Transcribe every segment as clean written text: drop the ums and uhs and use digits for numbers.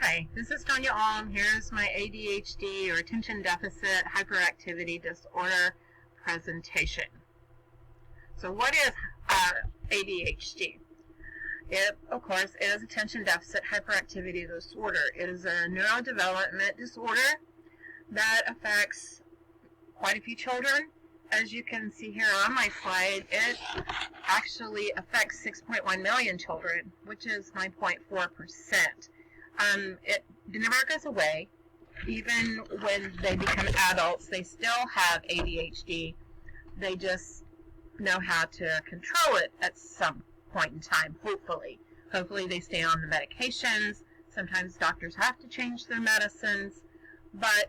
Hi, this is Tonya Alm. Here's my ADHD or Attention Deficit Hyperactivity Disorder presentation. So what is ADHD? It, of course, is Attention Deficit Hyperactivity Disorder. It is a neurodevelopment disorder that affects quite a few children. As you can see here on my slide, it actually affects 6.1 million children, which is 9.4%. It never goes away. Even when they become adults, they still have ADHD. They just know how to control it at some point in time, hopefully. Hopefully they stay on the medications. Sometimes doctors have to change their medicines, but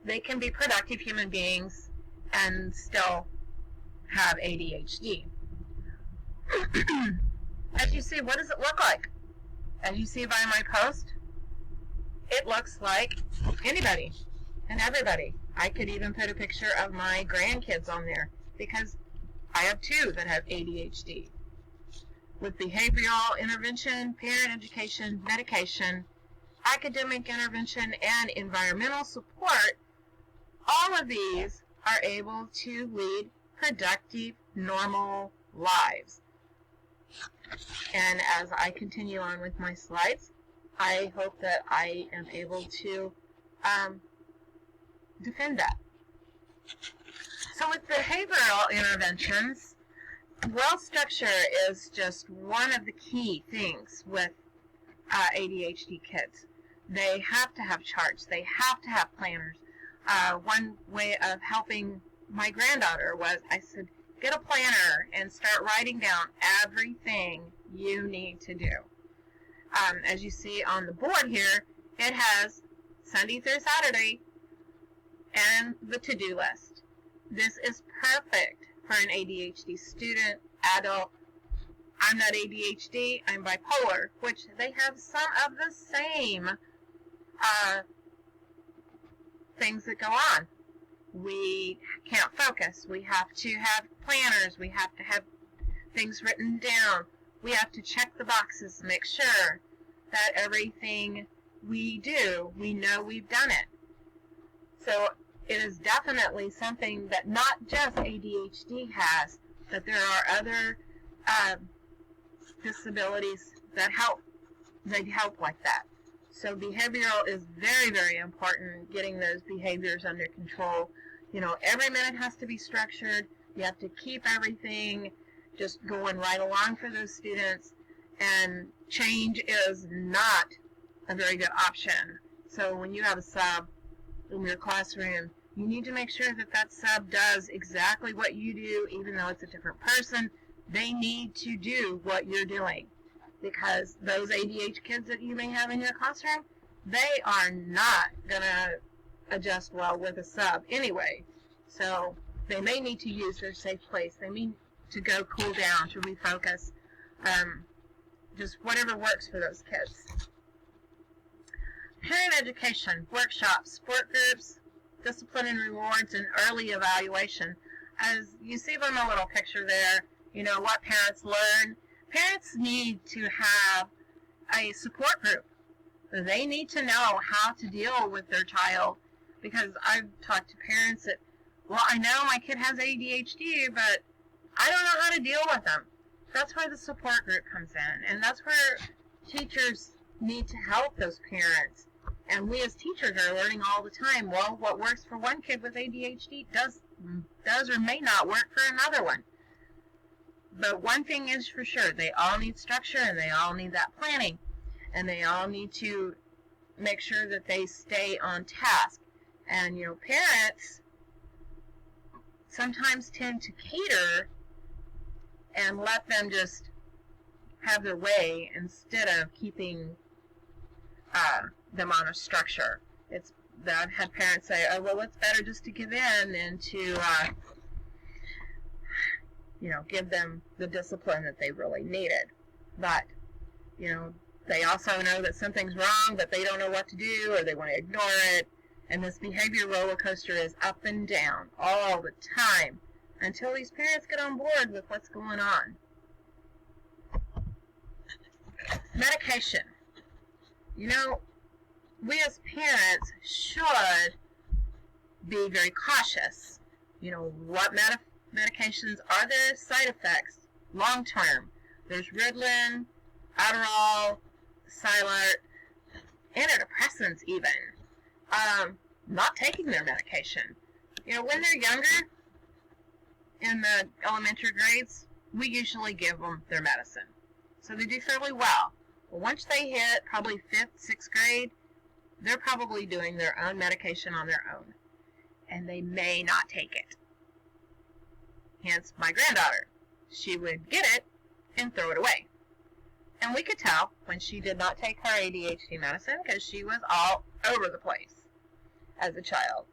they can be productive human beings and still have ADHD. As you see, what does it look like? As you see by my post, it looks like anybody and everybody. I could even put a picture of my grandkids on there because I have two that have ADHD. With behavioral intervention, parent education, medication, academic intervention, and environmental support, all of these are able to lead productive, normal lives. And as I continue on with my slides, I hope that I am able to defend that. So with behavioral interventions, well structure is just one of the key things with ADHD kids. They have to have charts. They have to have planners. One way of helping my granddaughter was I said, get a planner and start writing down everything you need to do. As you see on the board here, it has Sunday through Saturday and the to-do list. This is perfect for an ADHD student, adult. I'm not ADHD, I'm bipolar, which they have some of the same things that go on. We can't focus. We have to have planners. We have to have things written down. We have to check the boxes, make sure that everything we do, we know we've done it. So it is definitely something that not just ADHD has, but there are other disabilities that help like that. So behavioral is very, very important, getting those behaviors under control. You know, every minute has to be structured. You have to keep everything just going right along for those students, and change is not a very good option. So when you have a sub in your classroom, you need to make sure that that sub does exactly what you do, even though it's a different person. They need to do what you're doing, because those ADHD kids that you may have in your classroom, they are not going to adjust well with a sub anyway. So they may need to use their safe place. They need to go cool down, to refocus, just whatever works for those kids. Parent education, workshops, sport groups, discipline and rewards, and early evaluation. As you see from the little picture there, you know, what parents learn. Parents need to have a support group. They need to know how to deal with their child, because I've talked to parents that, well, I know my kid has ADHD, but I don't know how to deal with them. That's where the support group comes in, and that's where teachers need to help those parents. And we as teachers are learning all the time, well, what works for one kid with ADHD does or may not work for another one. But one thing is for sure, they all need structure, and they all need that planning, and they all need to make sure that they stay on task. And, you know, parents sometimes tend to cater and let them just have their way instead of keeping them on a structure. I've had parents say, oh, well, it's better just to give in than to give them the discipline that they really needed. But, you know, they also know that something's wrong, but they don't know what to do, or they want to ignore it. And this behavior roller coaster is up and down all the time until these parents get on board with what's going on. Medication. You know, we as parents should be very cautious. What medications are there side effects long term? There's Ritalin, Adderall, Cylart, antidepressants even. Not taking their medication. When they're younger, in the elementary grades, we usually give them their medicine. So they do fairly well. But once they hit probably 5th, 6th grade, they're probably doing their own medication on their own. And they may not take it. Hence, my granddaughter. She would get it and throw it away. And we could tell when she did not take her ADHD medicine because she was all over the place as a child.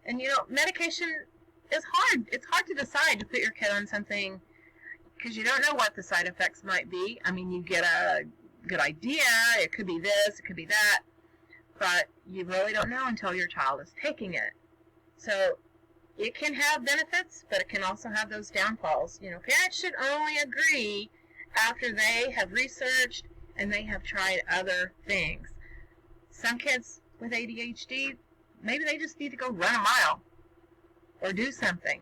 And medication is hard. It's hard to decide to put your kid on something because you don't know what the side effects might be. I mean, you get a good idea. It could be this, it could be that. But you really don't know until your child is taking it. So it can have benefits, but it can also have those downfalls. Parents should only agree after they have researched and they have tried other things. Some kids with ADHD, maybe they just need to go run a mile or do something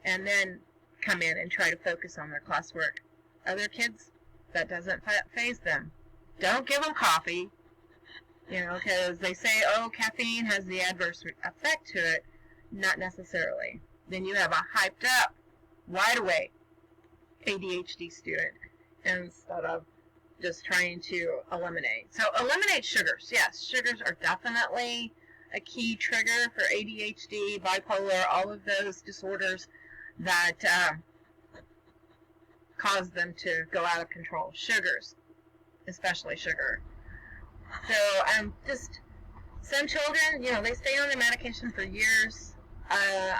and then come in and try to focus on their classwork. Other kids, that doesn't faze them. Don't give them coffee, because they say, caffeine has the adverse effect to it. Not necessarily. Then you have a hyped up, wide awake ADHD student instead of just trying to eliminate. So eliminate sugars. Yes, sugars are definitely a key trigger for ADHD, bipolar, all of those disorders that cause them to go out of control. Sugars, especially sugar. So some children, they stay on their medication for years.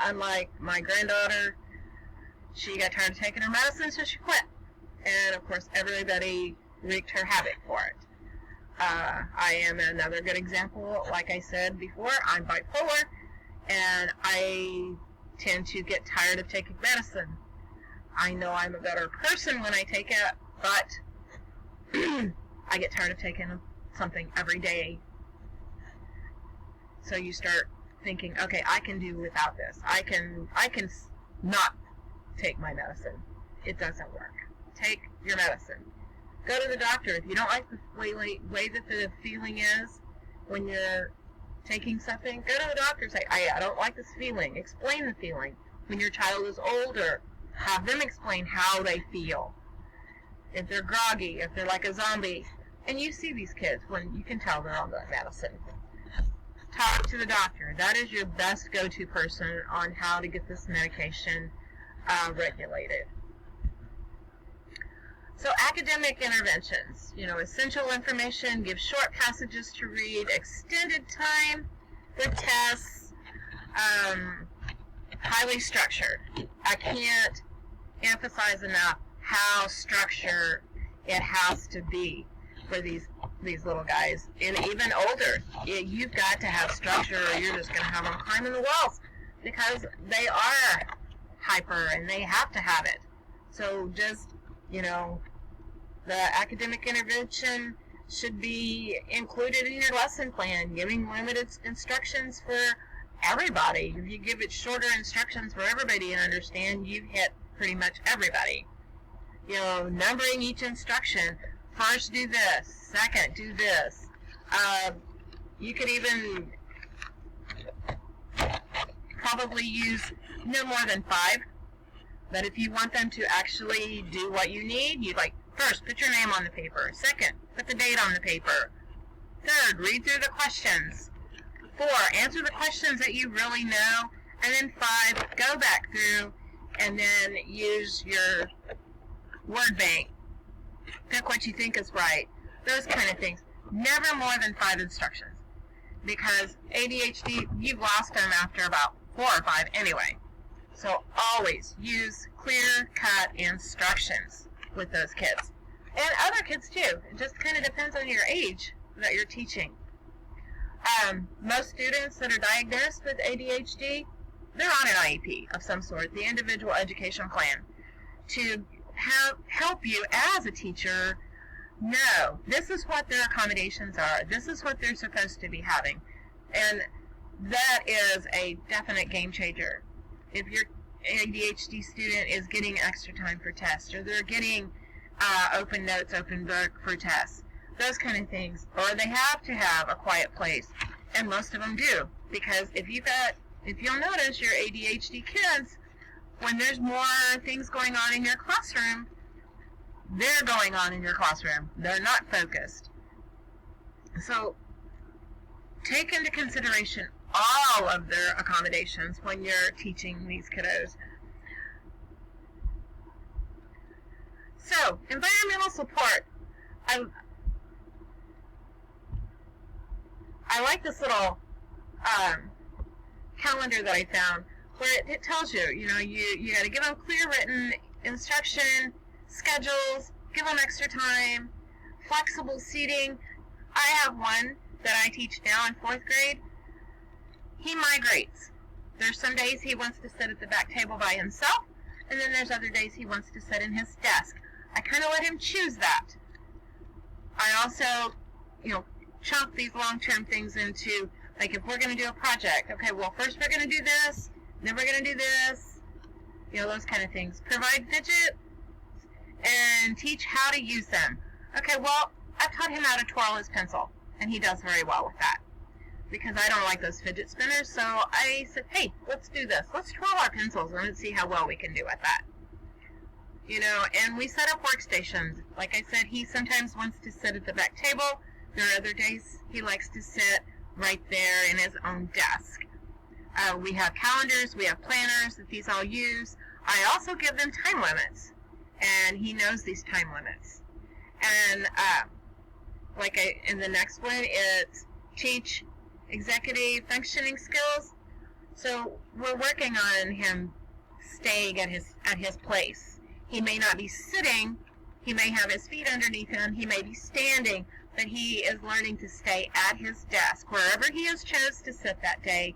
Unlike my granddaughter, she got tired of taking her medicine, so she quit. And of course, everybody wreaked her havoc for it. I am another good example. Like I said before, I'm bipolar, and I tend to get tired of taking medicine. I know I'm a better person when I take it, but I get tired of taking something every day. So you start thinking, okay, I can do without this. I can not take my medicine. It doesn't work. Take your medicine. Go to the doctor. If you don't like the way that the feeling is when you're taking something, go to the doctor. Say, I don't like this feeling. Explain the feeling. When your child is older, have them explain how they feel. If they're groggy, if they're like a zombie. And you see these kids when you can tell they're on the medicine. Talk to the doctor. That is your best go-to person on how to get this medication regulated. So academic interventions, essential information, give short passages to read, extended time for tests, highly structured. I can't emphasize enough how structured it has to be for these little guys. And even older, you've got to have structure or you're just going to have them climbing the walls because they are hyper and they have to have it. So just, the academic intervention should be included in your lesson plan, giving limited instructions for everybody. If you give it shorter instructions for everybody to understand, you've hit pretty much everybody. Numbering each instruction. First, do this. Second, do this. You could even probably use no more than 5. But if you want them to actually do what you need, you'd first, put your name on the paper. Second, put the date on the paper. Third, read through the questions. 4, answer the questions that you really know. And then 5, go back through and then use your word bank. Pick what you think is right. Those kind of things. Never more than 5 instructions. Because ADHD, you've lost them after about 4 or 5 anyway. So always use clear-cut instructions with those kids. And other kids too. It just kind of depends on your age that you're teaching. Most students that are diagnosed with ADHD, they're on an IEP of some sort, the individual education plan, to help you as a teacher No, this is what their accommodations are. This is what they're supposed to be having. And that is a definite game changer. If your ADHD student is getting extra time for tests, or they're getting open notes, open book for tests, those kind of things, or they have to have a quiet place, and most of them do, because if you'll notice your ADHD kids, when there's more things going on in your classroom, they're going on in your classroom. They're not focused. So take into consideration all of their accommodations when you're teaching these kiddos. So, environmental support. I like this little calendar that I found where it tells you, you got to give them clear written instruction, schedules, give them extra time, flexible seating. I have one that I teach now in 4th grade. He migrates. There's some days he wants to sit at the back table by himself, and then there's other days he wants to sit in his desk. I kind of let him choose that. I also, chunk these long-term things into, like if we're going to do a project, okay, well first we're going to do this, then we're going to do this, those kind of things. Provide fidget and teach how to use them. Okay, well, I've taught him how to twirl his pencil, and he does very well with that, because I don't like those fidget spinners, so I said, hey, let's do this. Let's twirl our pencils and let's see how well we can do at that. And we set up workstations. Like I said, he sometimes wants to sit at the back table. There are other days he likes to sit right there in his own desk. We have calendars, we have planners that these all use. I also give them time limits, and he knows these time limits. And in the next one, it's teach executive functioning skills. So we're working on him staying at his place. He may not be sitting, he may have his feet underneath him, he may be standing, but he is learning to stay at his desk. Wherever he has chose to sit that day,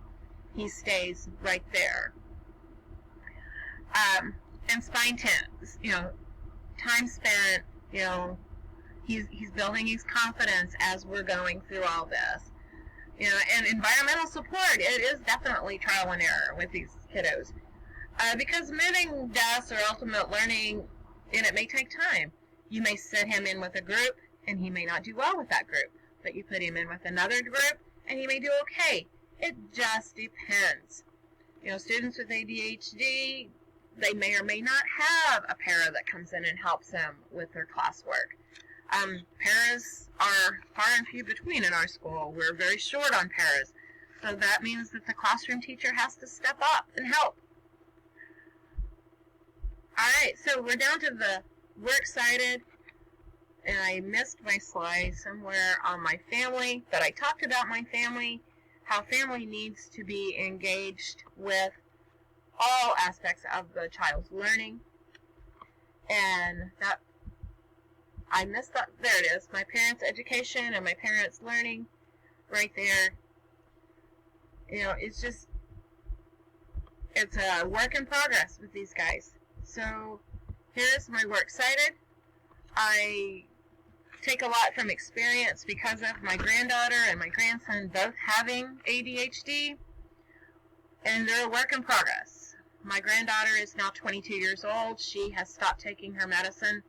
he stays right there. And spine tense, time spent, he's building his confidence as we're going through all this. And environmental support, it is definitely trial and error with these kiddos. Because moving desks or ultimate learning, and it may take time. You may sit him in with a group, and he may not do well with that group. But you put him in with another group, and he may do okay. It just depends. Students with ADHD, they may or may not have a para that comes in and helps them with their classwork. Paras are far and few between in our school. We're very short on paras. So that means that the classroom teacher has to step up and help. Alright, so we're down to the works cited, and I missed my slide somewhere on my family, but I talked about my family, how family needs to be engaged with all aspects of the child's learning, and that I missed that. There it is, my parents' education and my parents' learning, right there. It's a work in progress with these guys. So here's my works cited. I take a lot from experience because of my granddaughter and my grandson both having ADHD, and they're a work in progress. My granddaughter is now 22 years old. She has stopped taking her medicine.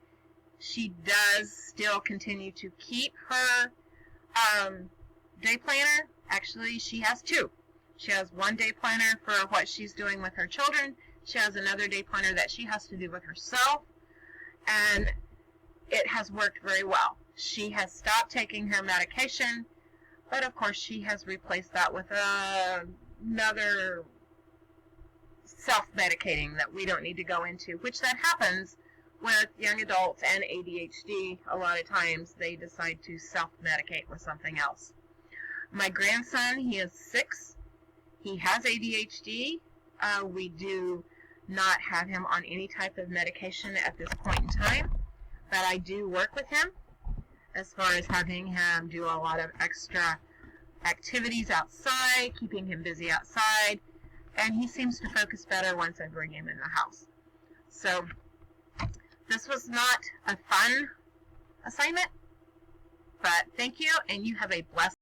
She does still continue to keep her day planner. Actually, she has two. She has one day planner for what she's doing with her children. She has another day planner that she has to do with herself, and it has worked very well. She has stopped taking her medication, but of course she has replaced that with another self-medicating that we don't need to go into, which that happens with young adults and ADHD. A lot of times they decide to self-medicate with something else. My grandson, he is 6. He has ADHD. We do not have him on any type of medication at this point in time, but I do work with him as far as having him do a lot of extra activities outside, keeping him busy outside, and he seems to focus better once I bring him in the house. So this was not a fun assignment. But thank you, and you have a blessed